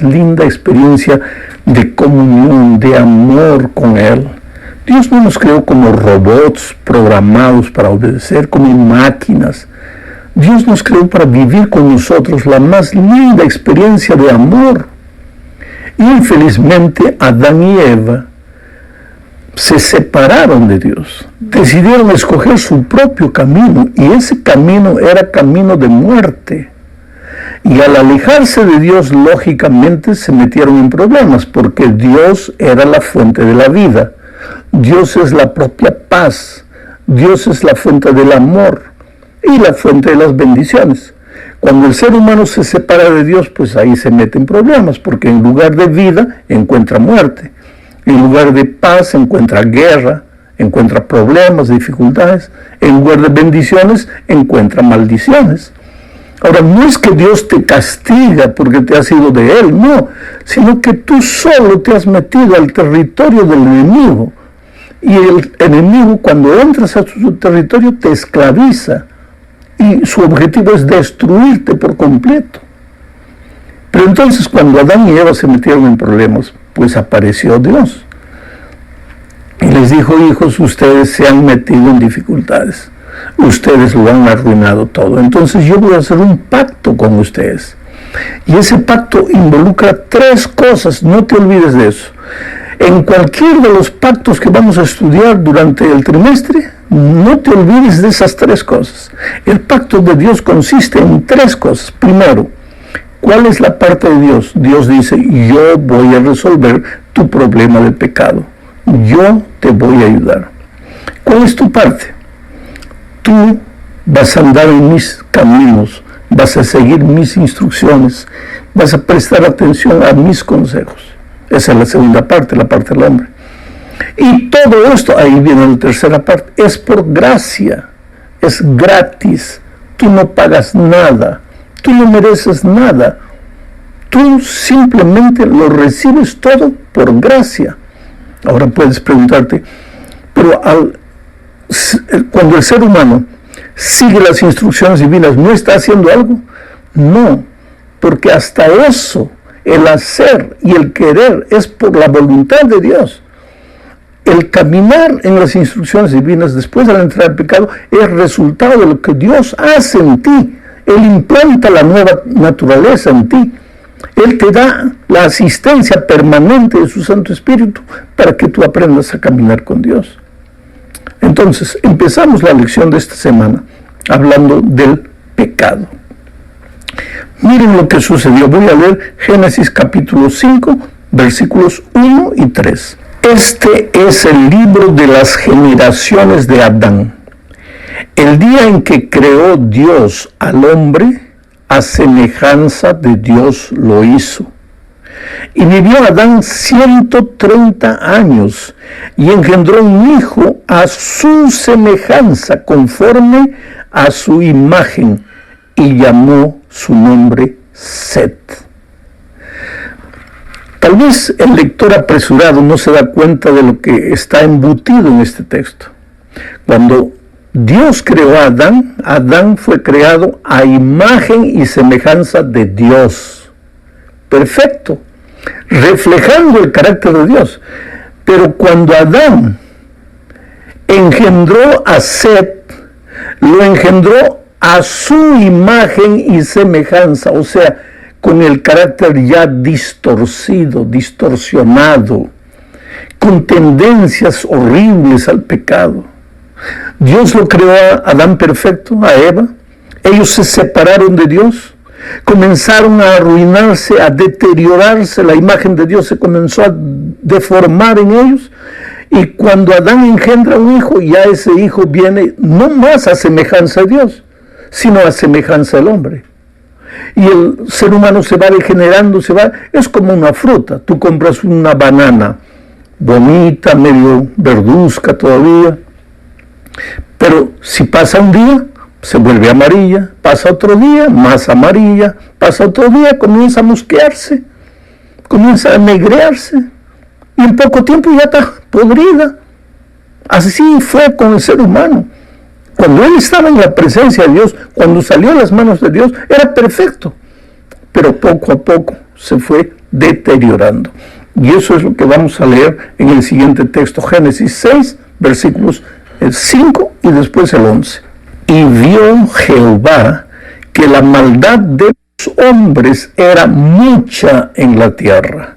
linda experiencia de comunión, de amor con Él. Dios no nos creó como robots programados para obedecer, como máquinas. Dios nos creó para vivir con nosotros la más linda experiencia de amor. Y infelizmente Adán y Eva se separaron de Dios, decidieron escoger su propio camino, y ese camino era camino de muerte. Y al alejarse de Dios, lógicamente se metieron en problemas, porque Dios era la fuente de la vida. Dios es la propia paz. Dios es la fuente del amor y la fuente de las bendiciones. Cuando el ser humano se separa de Dios, pues ahí se mete en problemas, porque en lugar de vida encuentra muerte. En lugar de paz encuentra guerra, encuentra problemas, dificultades. En lugar de bendiciones encuentra maldiciones. Ahora, no es que Dios te castiga porque te has ido de Él, no, sino que tú solo te has metido al territorio del enemigo. Y el enemigo, cuando entras a su territorio, te esclaviza. Y su objetivo es destruirte por completo. Pero entonces, cuando Adán y Eva se metieron en problemas, pues apareció Dios. Y les dijo: hijos, ustedes se han metido en dificultades. Ustedes lo han arruinado todo. Entonces yo voy a hacer un pacto con ustedes. Y ese pacto involucra 3 cosas. No te olvides de eso. En cualquier de los pactos que vamos a estudiar durante el trimestre, no te olvides de esas 3 cosas. El pacto de Dios consiste en 3 cosas. Primero, ¿cuál es la parte de Dios? Dios dice: yo voy a resolver tu problema de pecado. Yo te voy a ayudar. ¿Cuál es tu parte? Tú vas a andar en mis caminos, vas a seguir mis instrucciones, vas a prestar atención a mis consejos. Esa es la segunda parte, la parte del hombre. Y todo esto, ahí viene la tercera parte, es por gracia, es gratis. Tú no pagas nada, tú no mereces nada. Tú simplemente lo recibes todo por gracia. Ahora puedes preguntarte, pero cuando el ser humano sigue las instrucciones divinas, ¿no está haciendo algo? No, porque hasta eso, el hacer y el querer, es por la voluntad de Dios. El caminar en las instrucciones divinas después de la entrada al pecado es resultado de lo que Dios hace en ti. Él implanta la nueva naturaleza en ti. Él te da la asistencia permanente de su Santo Espíritu para que tú aprendas a caminar con Dios. Entonces, empezamos la lección de esta semana hablando del pecado. Miren lo que sucedió. Voy a leer Génesis capítulo 5, versículos 1 y 3. Este es el libro de las generaciones de Adán. El día en que creó Dios al hombre, a semejanza de Dios lo hizo. Y vivió Adán 130 años y engendró un hijo a su semejanza, conforme a su imagen, y llamó su nombre Set. Tal vez el lector apresurado no se da cuenta de lo que está embutido en este texto. Cuando Dios creó a Adán, Adán fue creado a imagen y semejanza de Dios. Perfecto, reflejando el carácter de Dios. Pero cuando Adán engendró a Set, lo engendró a su imagen y semejanza, o sea, con el carácter ya distorcido, distorsionado, con tendencias horribles al pecado. Dios lo creó a Adán perfecto, a Eva. Ellos se separaron de Dios, comenzaron a arruinarse, a deteriorarse, la imagen de Dios se comenzó a deformar en ellos, y cuando Adán engendra un hijo, ya ese hijo viene no más a semejanza de Dios, sino a semejanza del hombre. Y el ser humano se va degenerando, es como una fruta. Tú compras una banana bonita, medio verduzca todavía, pero si pasa un día, se vuelve amarilla, pasa otro día, más amarilla, pasa otro día, comienza a mosquearse, comienza a negrearse, y en poco tiempo ya está podrida. Así fue con el ser humano. Cuando él estaba en la presencia de Dios, cuando salió de las manos de Dios, era perfecto, pero poco a poco se fue deteriorando. Y eso es lo que vamos a leer en el siguiente texto, Génesis 6, versículos 5 y después el 11. Y vio Jehová que la maldad de los hombres era mucha en la tierra,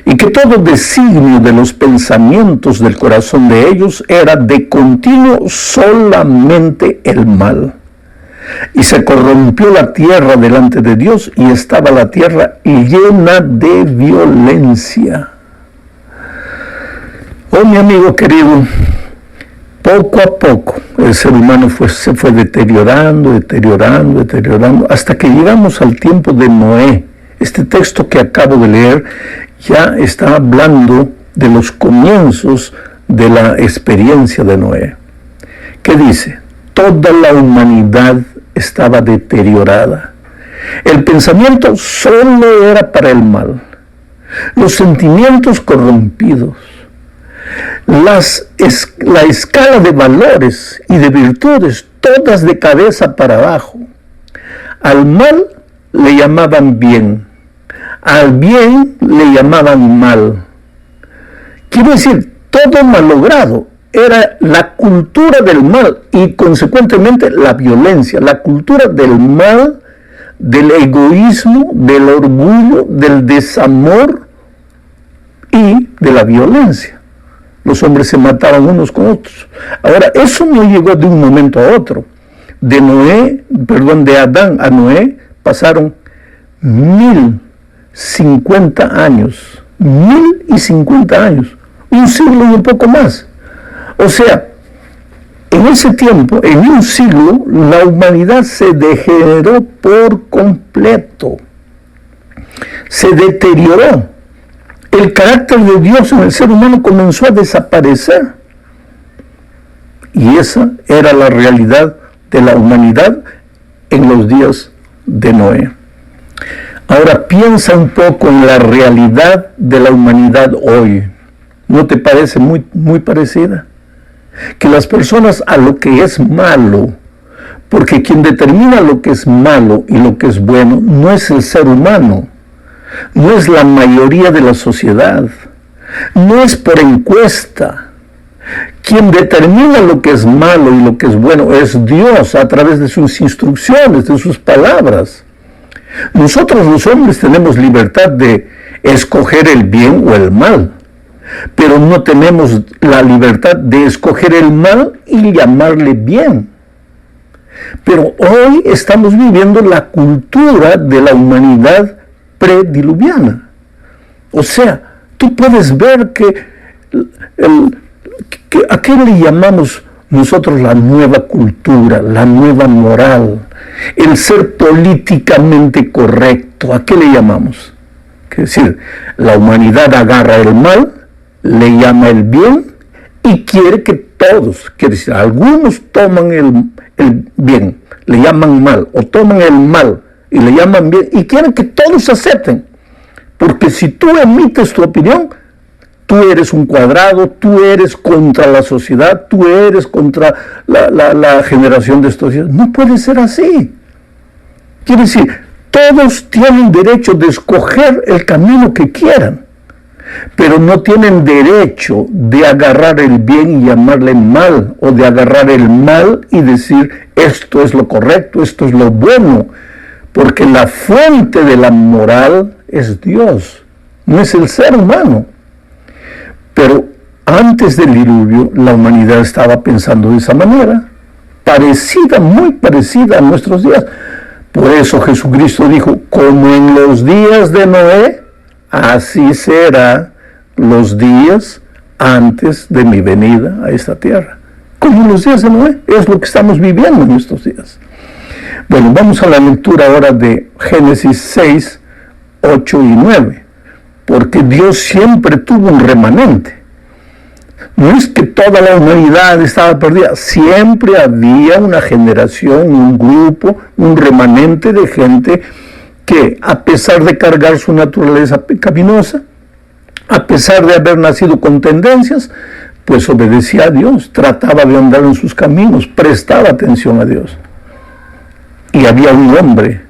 y que todo designio de los pensamientos del corazón de ellos era de continuo solamente el mal. Y se corrompió la tierra delante de Dios, y estaba la tierra llena de violencia. Oh, mi amigo querido, poco a poco el ser humano se fue deteriorando, hasta que llegamos al tiempo de Noé. Este texto que acabo de leer ya está hablando de los comienzos de la experiencia de Noé. ¿Qué dice? Toda la humanidad estaba deteriorada. El pensamiento solo era para el mal. Los sentimientos corrompidos. La escala de valores y de virtudes, todas de cabeza para abajo. Al mal le llamaban bien. Al bien le llamaban mal. Quiere decir, todo malogrado. Era la cultura del mal y consecuentemente la violencia, la cultura del mal, del egoísmo, del orgullo, del desamor y de la violencia. Los hombres se mataban unos con otros. Ahora, eso no llegó de un momento a otro. De Adán a Noé pasaron 1050 años. 1050 años. Un siglo y un poco más. O sea, en ese tiempo, en un siglo, la humanidad se degeneró por completo. Se deterioró. El carácter de Dios en el ser humano comenzó a desaparecer. Y esa era la realidad de la humanidad en los días de Noé. Ahora piensa un poco en la realidad de la humanidad hoy. ¿No te parece muy parecida? Que las personas a lo que es malo, porque quien determina lo que es malo y lo que es bueno no es el ser humano, no es la mayoría de la sociedad, no es por encuesta. Quien determina lo que es malo y lo que es bueno es Dios a través de sus instrucciones, de sus palabras. Nosotros los hombres tenemos libertad de escoger el bien o el mal, pero no tenemos la libertad de escoger el mal y llamarle bien. Pero hoy estamos viviendo la cultura de la humanidad prediluviana. O sea, tú puedes ver ¿a qué le llamamos nosotros la nueva cultura, la nueva moral? El ser políticamente correcto, ¿a qué le llamamos? Es decir, la humanidad agarra el mal, le llama el bien y quiere que todos, quiere decir, algunos toman el bien, le llaman mal, o toman el mal y le llaman bien y quieren que todos acepten. Porque si tú emites tu opinión, tú eres un cuadrado, tú eres contra la sociedad, tú eres contra la generación de estos días. No puede ser así. Quiere decir, todos tienen derecho de escoger el camino que quieran, pero no tienen derecho de agarrar el bien y llamarle mal, o de agarrar el mal y decir, esto es lo correcto, esto es lo bueno, porque la fuente de la moral es Dios, no es el ser humano. Pero antes del diluvio, la humanidad estaba pensando de esa manera, muy parecida a nuestros días. Por eso Jesucristo dijo, como en los días de Noé, así será los días antes de mi venida a esta tierra. Como en los días de Noé, es lo que estamos viviendo en estos días. Bueno, vamos a la lectura ahora de Génesis 6, 8 y 9. Porque Dios siempre tuvo un remanente. No es que toda la humanidad estaba perdida, siempre había una generación, un grupo, un remanente de gente que, a pesar de cargar su naturaleza pecaminosa, a pesar de haber nacido con tendencias, pues obedecía a Dios, trataba de andar en sus caminos, prestaba atención a Dios. Y había un hombre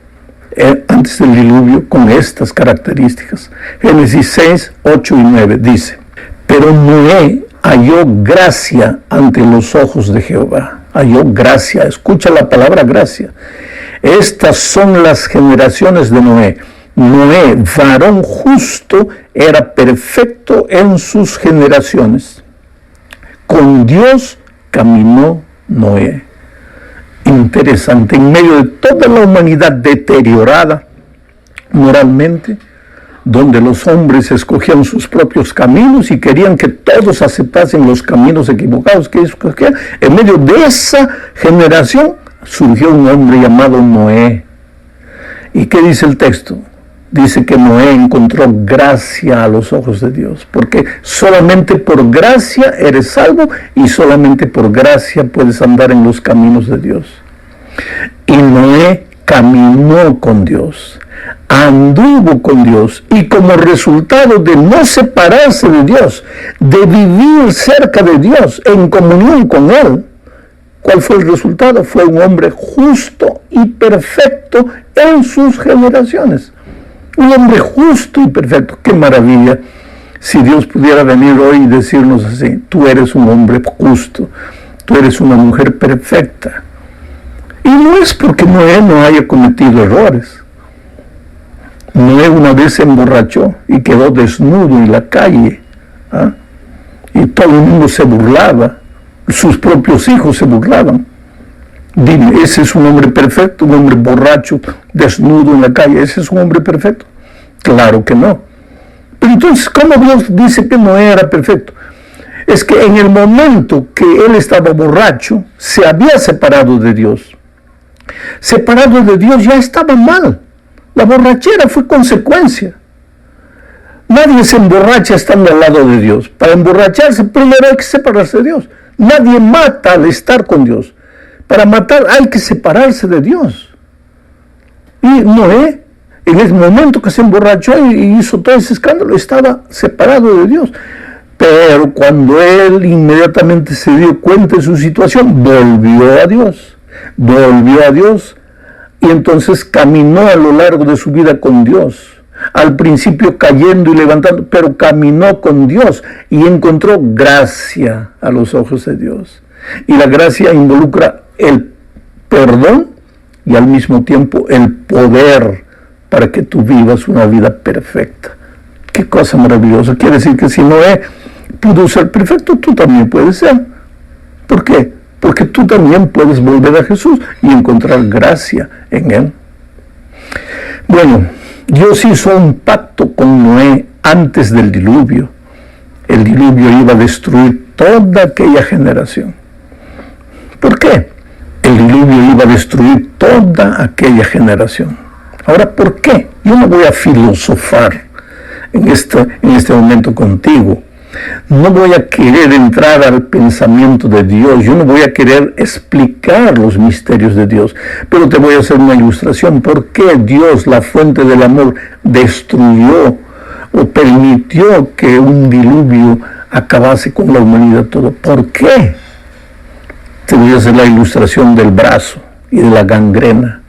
antes del diluvio con estas características. Génesis 6, 8 y 9 dice: pero Noé halló gracia ante los ojos de Jehová. Halló gracia. Escucha la palabra gracia. Estas son las generaciones de Noé. Noé, varón justo, era perfecto en sus generaciones. Con Dios caminó Noé. Interesante, en medio de toda la humanidad deteriorada moralmente, donde los hombres escogían sus propios caminos y querían que todos aceptasen los caminos equivocados que escogían, en medio de esa generación surgió un hombre llamado Noé. ¿Y qué dice el texto? Dice que Noé encontró gracia a los ojos de Dios, porque solamente por gracia eres salvo y solamente por gracia puedes andar en los caminos de Dios. Y Noé caminó con Dios, anduvo con Dios, y como resultado de no separarse de Dios, de vivir cerca de Dios, en comunión con Él, ¿cuál fue el resultado? Fue un hombre justo y perfecto en sus generaciones. Un hombre justo y perfecto. ¡Qué maravilla! Si Dios pudiera venir hoy y decirnos así: tú eres un hombre justo, tú eres una mujer perfecta. Y no es porque Noé no haya cometido errores. Noé una vez se emborrachó y quedó desnudo en la calle, y todo el mundo se burlaba, sus propios hijos se burlaban. Dime, ¿ese es un hombre perfecto? ¿Un hombre borracho, desnudo en la calle? ¿Ese es un hombre perfecto? Claro que no. Pero entonces, ¿cómo Dios dice que Noé era perfecto? Es que en el momento que él estaba borracho, se había separado de Dios. Separado de Dios ya estaba mal. La borrachera fue consecuencia. Nadie se emborracha estando al lado de Dios. Para emborracharse, primero hay que separarse de Dios. Nadie mata al estar con Dios. Para matar hay que separarse de Dios. Y Noé, en el momento que se emborrachó y hizo todo ese escándalo, estaba separado de Dios. Pero cuando él inmediatamente se dio cuenta de su situación, volvió a Dios. Volvió a Dios y entonces caminó a lo largo de su vida con Dios. Al principio cayendo y levantando, pero caminó con Dios y encontró gracia a los ojos de Dios. Y la gracia involucra el perdón y al mismo tiempo el poder para que tú vivas una vida perfecta. Qué cosa maravillosa. Quiere decir que si Noé pudo ser perfecto, tú también puedes ser. ¿Por qué? Porque tú también puedes volver a Jesús y encontrar gracia en Él. Bueno, Dios hizo un pacto con Noé antes del diluvio. El diluvio iba a destruir toda aquella generación. ¿Por qué? El diluvio iba a destruir toda aquella generación. Ahora, ¿por qué? Yo no voy a filosofar en este momento contigo. No voy a querer entrar al pensamiento de Dios. Yo no voy a querer explicar los misterios de Dios. Pero te voy a hacer una ilustración. ¿Por qué Dios, la fuente del amor, destruyó o permitió que un diluvio acabase con la humanidad toda? ¿Por qué? Te voy a hacer la ilustración del brazo y de la gangrena.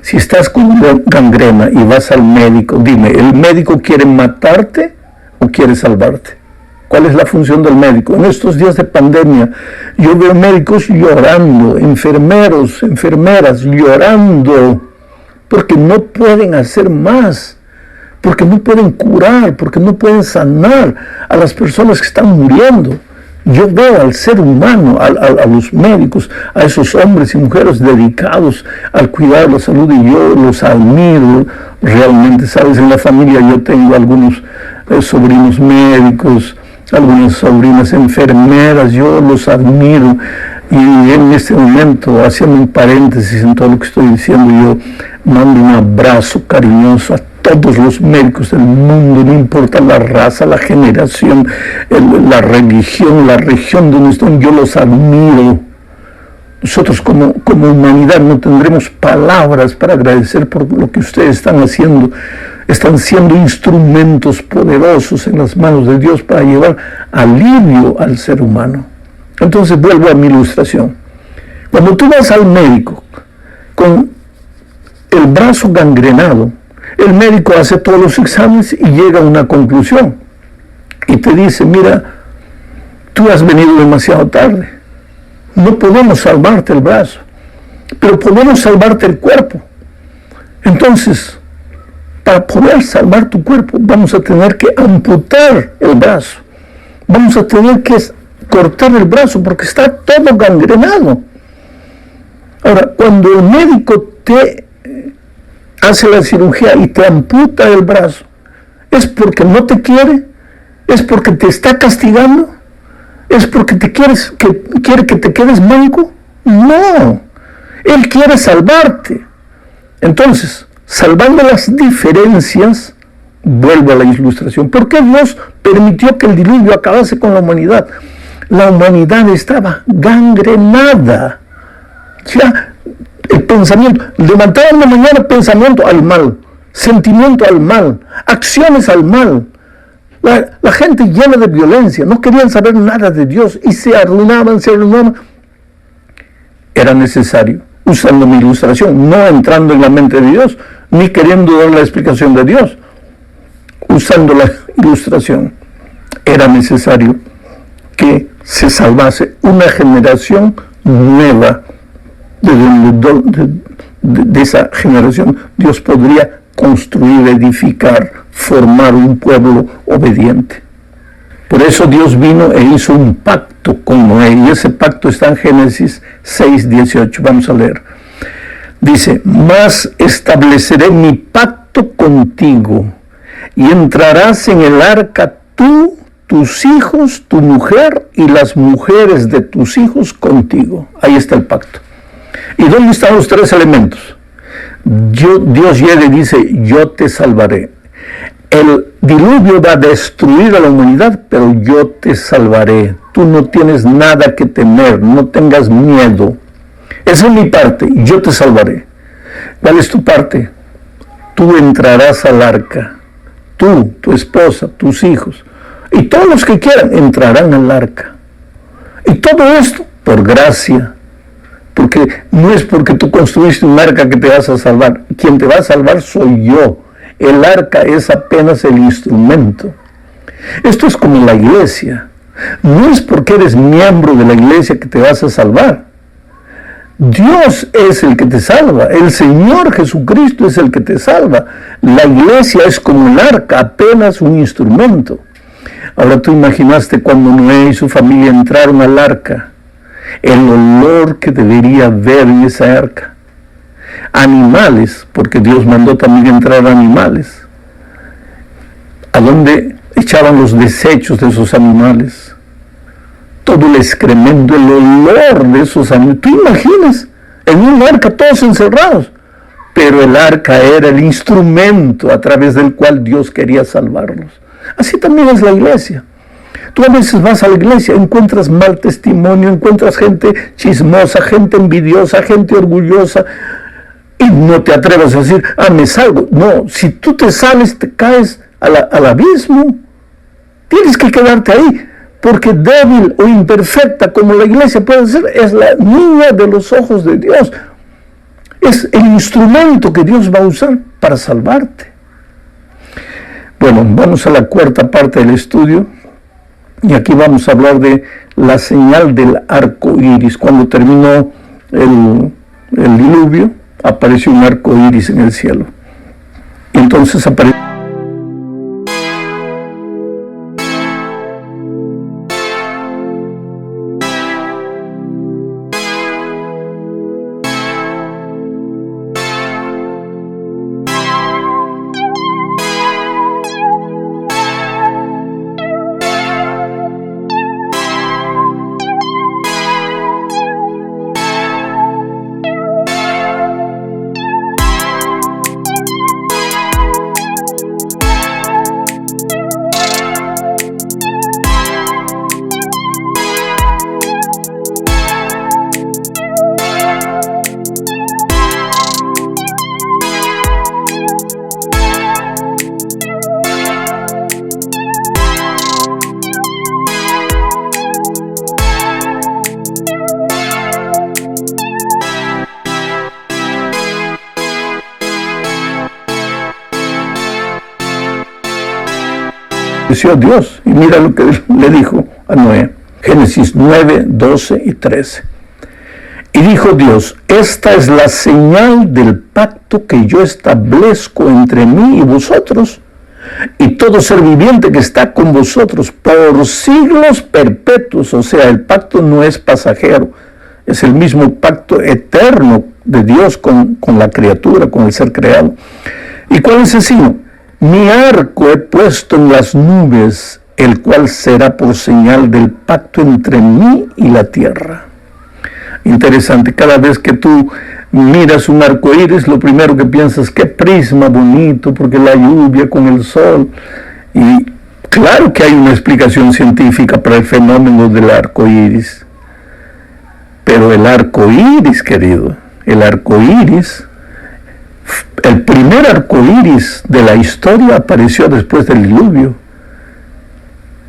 Si estás con gangrena y vas al médico, dime, ¿el médico quiere matarte o quiere salvarte? ¿Cuál es la función del médico? En estos días de pandemia, yo veo médicos llorando, enfermeros, enfermeras llorando, porque no pueden hacer más, porque no pueden curar, porque no pueden sanar a las personas que están muriendo. Yo veo al ser humano, a los médicos, a esos hombres y mujeres dedicados al cuidar la salud, y yo los admiro realmente. Sabes, en la familia yo tengo algunos sobrinos médicos, algunas sobrinas enfermeras, yo los admiro. Y en este momento, haciendo un paréntesis en todo lo que estoy diciendo, yo mando un abrazo cariñoso a todos los médicos del mundo, no importa la raza, la generación, la religión, la región donde están, yo los admiro. Nosotros como humanidad no tendremos palabras para agradecer por lo que ustedes están haciendo. Están siendo instrumentos poderosos en las manos de Dios para llevar alivio al ser humano. Entonces vuelvo a mi ilustración. Cuando tú vas al médico con el brazo gangrenado, el médico hace todos los exámenes y llega a una conclusión. Y te dice, mira, tú has venido demasiado tarde. No podemos salvarte el brazo, pero podemos salvarte el cuerpo. Entonces, para poder salvar tu cuerpo, vamos a tener que amputar el brazo. Vamos a tener que cortar el brazo porque está todo gangrenado. Ahora, cuando el médico te hace la cirugía y te amputa el brazo, ¿es porque no te quiere? ¿Es porque te está castigando? ¿Es porque quiere que te quedes manco? No, Él quiere salvarte. Entonces, salvando las diferencias, vuelvo a la ilustración. ¿Por qué Dios permitió que el diluvio acabase con la humanidad? La humanidad estaba gangrenada. Ya, el pensamiento, levantaba en la mañana pensamiento al mal, sentimiento al mal, acciones al mal. La gente llena de violencia, no querían saber nada de Dios y se arruinaban. Era necesario, usando mi ilustración, no entrando en la mente de Dios, ni queriendo dar la explicación de Dios, usando la ilustración, era necesario que se salvase una generación nueva. De esa generación Dios podría construir, edificar, formar un pueblo obediente. Por eso Dios vino e hizo un pacto con Noé, y ese pacto está en Génesis 6:18. Vamos a leer. Dice, mas estableceré mi pacto contigo, y entrarás en el arca tú, tus hijos, tu mujer y las mujeres de tus hijos contigo. Ahí está el pacto. ¿Y dónde están los tres elementos? Dios llega y dice, yo te salvaré. El diluvio va a destruir a la humanidad, pero yo te salvaré. Tú no tienes nada que temer, no tengas miedo. Esa es mi parte, yo te salvaré. ¿Cuál es tu parte? Tú entrarás al arca. Tú, tu esposa, tus hijos. Y todos los que quieran entrarán al arca. Y todo esto por gracia. Porque no es porque tú construiste un arca que te vas a salvar. Quien te va a salvar soy yo. El arca es apenas el instrumento. Esto es como la iglesia. No es porque eres miembro de la iglesia que te vas a salvar. Dios es el que te salva. El Señor Jesucristo es el que te salva. La iglesia es como el arca, apenas un instrumento. Ahora tú imaginaste cuando Noé y su familia entraron al arca. El olor que debería haber en esa arca. Animales, porque Dios mandó también entrar animales. ¿A dónde echaban los desechos de esos animales? Todo el excremento, el olor de esos animales. ¿Tú imaginas? En un arca todos encerrados. Pero el arca era el instrumento a través del cual Dios quería salvarlos. Así también es la iglesia. Tú a veces vas a la iglesia, encuentras mal testimonio, encuentras gente chismosa, gente envidiosa, gente orgullosa, y no te atrevas a decir, me salgo. No, si tú te sales, te caes al abismo. Tienes que quedarte ahí, porque débil o imperfecta como la iglesia puede ser, es la niña de los ojos de Dios. Es el instrumento que Dios va a usar para salvarte. Bueno, vamos a la cuarta parte del estudio. Y aquí vamos a hablar de la señal del arco iris. Cuando terminó el diluvio, apareció un arco iris en el cielo. Y entonces apareció. Dios. Y mira lo que le dijo a Noé. Génesis 9, 12 y 13. Y dijo Dios, esta es la señal del pacto que yo establezco entre mí y vosotros y todo ser viviente que está con vosotros por siglos perpetuos. O sea, el pacto no es pasajero, es el mismo pacto eterno de Dios con la criatura, con el ser creado. ¿Y cuál es el signo? Mi arco he puesto en las nubes, el cual será por señal del pacto entre mí y la tierra. Interesante, cada vez que tú miras un arco iris, lo primero que piensas, qué prisma bonito, porque la lluvia con el sol. Y claro que hay una explicación científica para el fenómeno del arco iris. Pero el arco iris, querido, el arco iris, el primer arco iris de la historia apareció después del diluvio.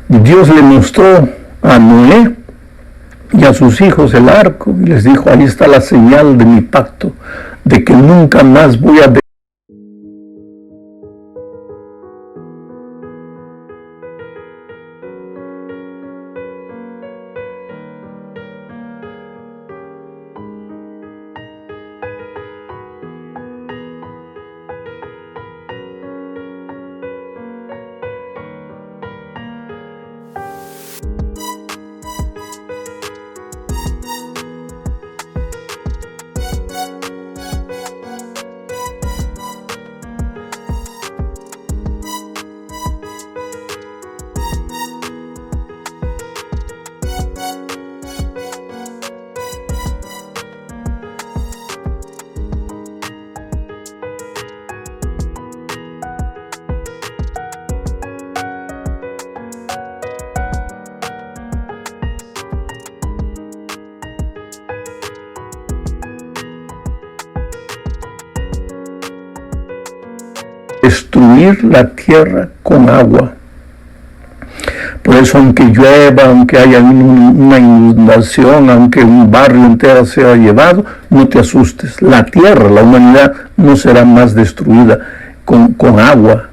Dios le mostró a Noé y a sus hijos el arco y les dijo, ahí está la señal de mi pacto, de que nunca más voy a destruir la tierra con agua. Por eso, aunque llueva, aunque haya una inundación, aunque un barrio entero sea llevado, no te asustes. La tierra, la humanidad, no será más destruida con agua.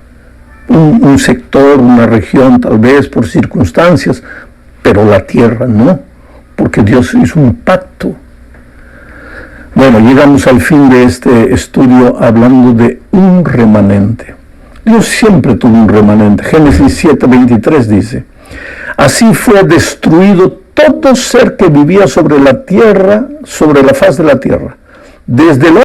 Un sector, una región, tal vez por circunstancias, pero la tierra no, porque Dios hizo un pacto. Bueno, llegamos al fin de este estudio hablando de un remanente. Dios siempre tuvo un remanente. Génesis 7:23 dice, así fue destruido todo ser que vivía sobre la tierra, sobre la faz de la tierra, desde el